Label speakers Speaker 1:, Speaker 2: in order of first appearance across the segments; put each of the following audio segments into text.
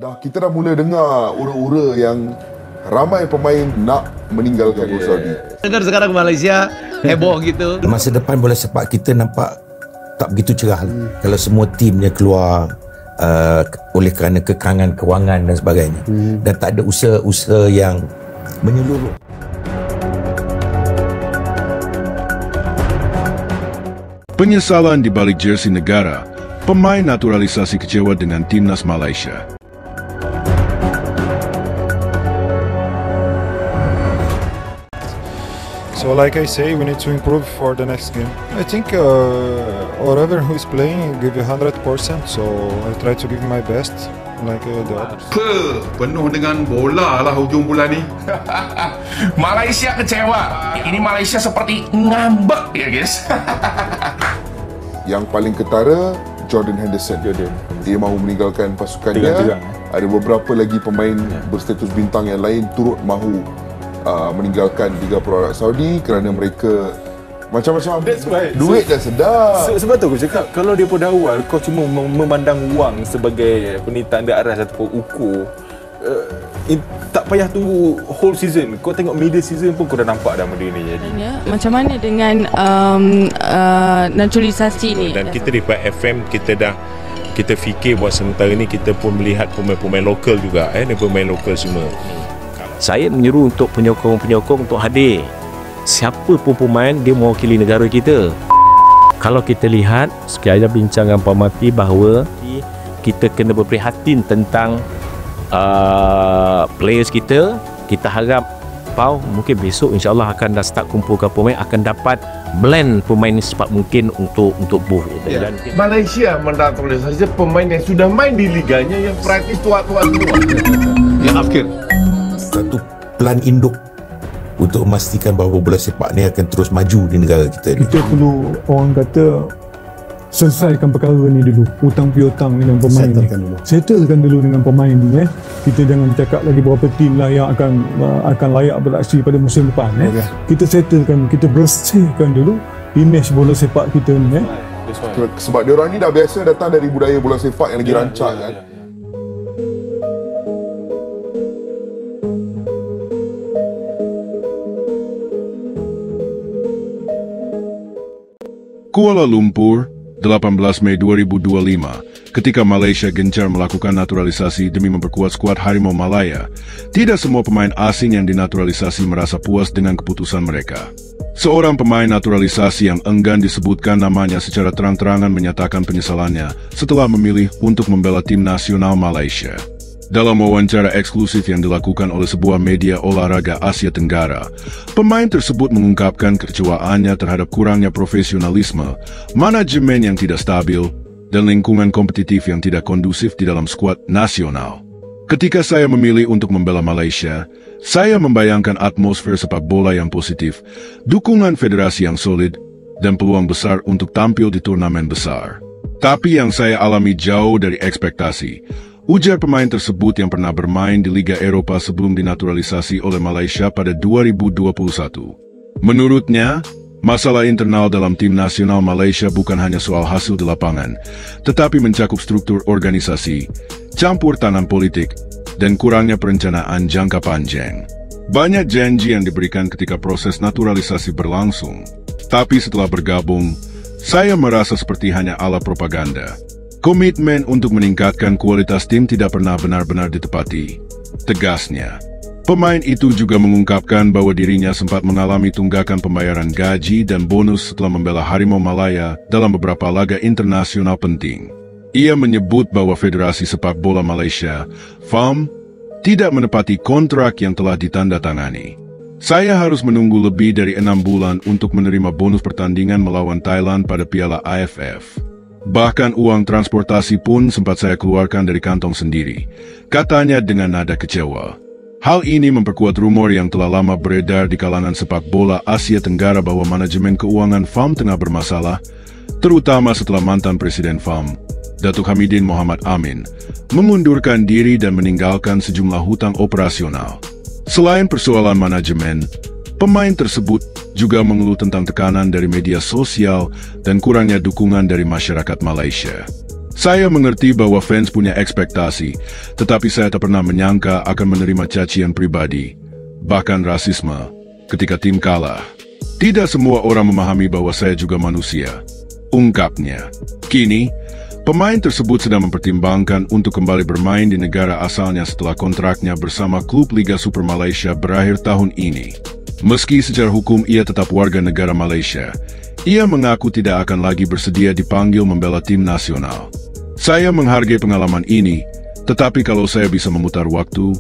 Speaker 1: Kita dah mula dengar ura-ura yang ramai pemain nak meninggalkan Bola Saudi.
Speaker 2: Dengar sekarang Malaysia heboh gitu.
Speaker 3: Masa depan bola sepak kita nampak tak begitu cerah kalau semua timnya keluar oleh kerana kekangan kewangan dan sebagainya. Dan tak ada usaha-usaha yang menyeluruh.
Speaker 4: Penyesalan di balik jersey negara, pemain naturalisasi kecewa dengan timnas Malaysia.
Speaker 5: So like I say, we need to improve for the next game. I think whoever who is playing give 100%, so I try to give my best like the others.
Speaker 6: Penuh dengan bola lah hujung bulan ni. Malaysia kecewa. Ini Malaysia seperti ngambek ya guys.
Speaker 1: Yang paling ketara, Jordan Henderson. Dia mahu meninggalkan pasukannya. Ada beberapa lagi pemain berstatus bintang yang lain turut mahu meninggalkan Liga Pro Arab Saudi kerana mereka macam-macam duit dah sedap.
Speaker 7: Sebab tu aku cakap, kalau dia pada awal kau cuma memandang wang sebagai tanda aras ataupun ukur, tak payah tunggu whole season. Kau tengok middle season pun kau dah nampak dah benda ni jadi.
Speaker 8: Macam mana dengan naturalisasi ni?
Speaker 9: Dan kita di FM kita fikir buat sementara ni kita pun melihat pemain-pemain lokal juga dan pemain lokal semua.
Speaker 10: Saya menyeru untuk penyokong-penyokong untuk hadir. Siapa pun pemain, dia mewakili negara kita. Kalau kita lihat, sekiranya bincangan Pak Mati bahawa kita kena berprihatin tentang players kita. Kita harap Pau mungkin besok insyaAllah akan dah start kumpulkan pemain, akan dapat blend pemain secepat mungkin untuk buh.
Speaker 6: Dan Malaysia mendatangi pemain yang sudah main di liganya yang praktis tua-tua semua.
Speaker 4: Yang akhir,
Speaker 3: satu plan induk untuk memastikan bahawa bola sepak ni akan terus maju di negara kita ni.
Speaker 11: Kita perlu, orang kata, selesaikan perkara ni dulu, hutang piutang dengan pemain ni. Settlekan dulu dengan pemain ni. Kita jangan cakap lagi berapa tim lah yang akan layak beraksi pada musim depan. Kita settlekan, kita bersihkan dulu image bola sepak kita ni.
Speaker 1: Sebab diorang ni dah biasa datang dari budaya bola sepak yang lagi rancak kan.
Speaker 4: Kuala Lumpur, 18 Mei 2025, ketika Malaysia gencar melakukan naturalisasi demi memperkuat skuad Harimau Malaya, tidak semua pemain asing yang dinaturalisasi merasa puas dengan keputusan mereka. Seorang pemain naturalisasi yang enggan disebutkan namanya secara terang-terangan menyatakan penyesalannya setelah memilih untuk membela tim nasional Malaysia. Dalam wawancara eksklusif yang dilakukan oleh sebuah media olahraga Asia Tenggara, pemain tersebut mengungkapkan kekecewaannya terhadap kurangnya profesionalisme, manajemen yang tidak stabil, dan lingkungan kompetitif yang tidak kondusif di dalam skuad nasional. Ketika saya memilih untuk membela Malaysia, saya membayangkan atmosfer sepak bola yang positif, dukungan federasi yang solid, dan peluang besar untuk tampil di turnamen besar. Tapi yang saya alami jauh dari ekspektasi, ujar pemain tersebut yang pernah bermain di Liga Eropa sebelum dinaturalisasi oleh Malaysia pada 2021. Menurutnya, masalah internal dalam tim nasional Malaysia bukan hanya soal hasil di lapangan, tetapi mencakup struktur organisasi, campur tangan politik, dan kurangnya perencanaan jangka panjang. Banyak janji yang diberikan ketika proses naturalisasi berlangsung, tapi setelah bergabung, saya merasa seperti hanya ala propaganda. Komitmen untuk meningkatkan kualitas tim tidak pernah benar-benar ditepati, tegasnya. Pemain itu juga mengungkapkan bahwa dirinya sempat mengalami tunggakan pembayaran gaji dan bonus setelah membela Harimau Malaya dalam beberapa laga internasional penting. Ia menyebut bahwa Federasi Sepak Bola Malaysia, FAM, tidak menepati kontrak yang telah ditandatangani. Saya harus menunggu lebih dari 6 bulan untuk menerima bonus pertandingan melawan Thailand pada Piala AFF. Bahkan uang transportasi pun sempat saya keluarkan dari kantong sendiri, katanya dengan nada kecewa. Hal ini memperkuat rumor yang telah lama beredar di kalangan sepak bola Asia Tenggara bahwa manajemen keuangan FAM tengah bermasalah, terutama setelah mantan Presiden FAM, Datuk Hamidin Mohamad Amin, mengundurkan diri dan meninggalkan sejumlah hutang operasional. Selain persoalan manajemen, pemain tersebut juga mengeluh tentang tekanan dari media sosial dan kurangnya dukungan dari masyarakat Malaysia. Saya mengerti bahwa fans punya ekspektasi, tetapi saya tak pernah menyangka akan menerima cacian pribadi, bahkan rasisme, ketika tim kalah. Tidak semua orang memahami bahwa saya juga manusia, ungkapnya. Kini, pemain tersebut sedang mempertimbangkan untuk kembali bermain di negara asalnya setelah kontraknya bersama klub Liga Super Malaysia berakhir tahun ini. Meski secara hukum ia tetap warga negara Malaysia, ia mengaku tidak akan lagi bersedia dipanggil membela tim nasional. Saya menghargai pengalaman ini, tetapi kalau saya bisa memutar waktu,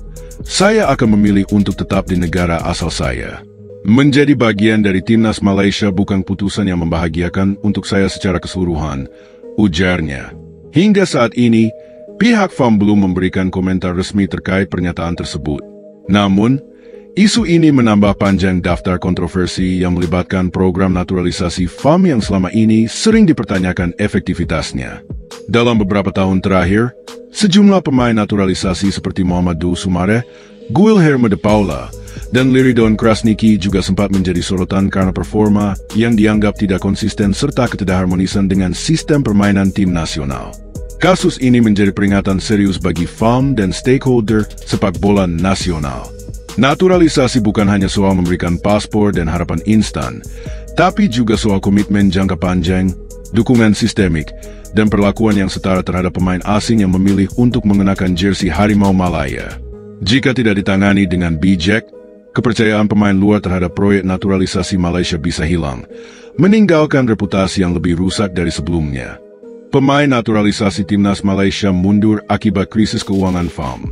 Speaker 4: saya akan memilih untuk tetap di negara asal saya. Menjadi bagian dari timnas Malaysia bukan putusan yang membahagiakan untuk saya secara keseluruhan, ujarnya. Hingga saat ini, pihak FAM belum memberikan komentar resmi terkait pernyataan tersebut. Namun, isu ini menambah panjang daftar kontroversi yang melibatkan program naturalisasi FAM yang selama ini sering dipertanyakan efektivitasnya. Dalam beberapa tahun terakhir, sejumlah pemain naturalisasi seperti Muhammadu Sumare, Guilherme de Paula, dan Liridon Krasniki juga sempat menjadi sorotan karena performa yang dianggap tidak konsisten serta ketidakharmonisan dengan sistem permainan tim nasional. Kasus ini menjadi peringatan serius bagi FAM dan stakeholder sepak bola nasional. Naturalisasi bukan hanya soal memberikan paspor dan harapan instan, tapi juga soal komitmen jangka panjang, dukungan sistemik, dan perlakuan yang setara terhadap pemain asing yang memilih untuk mengenakan jersey Harimau Malaya. Jika tidak ditangani dengan bijak, kepercayaan pemain luar terhadap proyek naturalisasi Malaysia bisa hilang, meninggalkan reputasi yang lebih rusak dari sebelumnya. Pemain naturalisasi timnas Malaysia mundur akibat krisis keuangan FAM.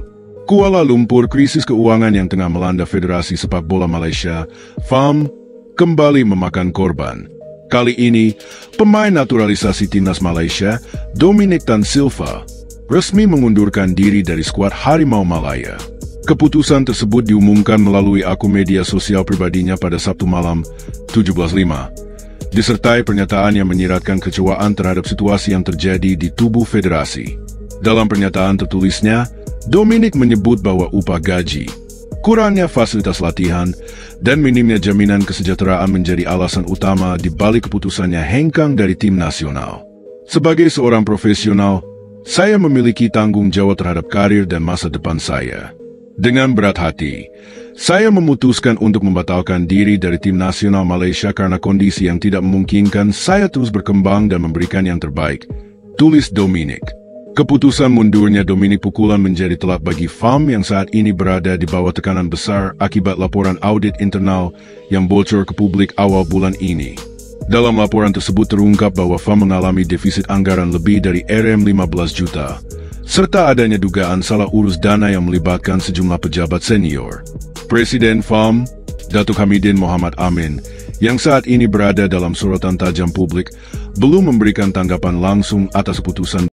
Speaker 4: Kuala Lumpur, krisis keuangan yang tengah melanda Federasi Sepak Bola Malaysia, FAM, kembali memakan korban. Kali ini, pemain naturalisasi timnas Malaysia, Dominic Tan Silva, resmi mengundurkan diri dari skuad Harimau Malaya. Keputusan tersebut diumumkan melalui akun media sosial pribadinya pada Sabtu malam, 17/5, disertai pernyataan yang menyiratkan kecewaan terhadap situasi yang terjadi di tubuh federasi. Dalam pernyataan tertulisnya, Dominic menyebut bahwa upah gaji, kurangnya fasilitas latihan, dan minimnya jaminan kesejahteraan menjadi alasan utama di balik keputusannya hengkang dari tim nasional. Sebagai seorang profesional, saya memiliki tanggung jawab terhadap karir dan masa depan saya. Dengan berat hati, saya memutuskan untuk membatalkan diri dari tim nasional Malaysia karena kondisi yang tidak memungkinkan saya terus berkembang dan memberikan yang terbaik, tulis Dominic. Keputusan mundurnya Dominic pukulan menjadi telak bagi FAM yang saat ini berada di bawah tekanan besar akibat laporan audit internal yang bocor ke publik awal bulan ini. Dalam laporan tersebut terungkap bahwa FAM mengalami defisit anggaran lebih dari RM15 juta, serta adanya dugaan salah urus dana yang melibatkan sejumlah pejabat senior. Presiden FAM, Datuk Hamidin Mohamad Amin, yang saat ini berada dalam sorotan tajam publik, belum memberikan tanggapan langsung atas keputusan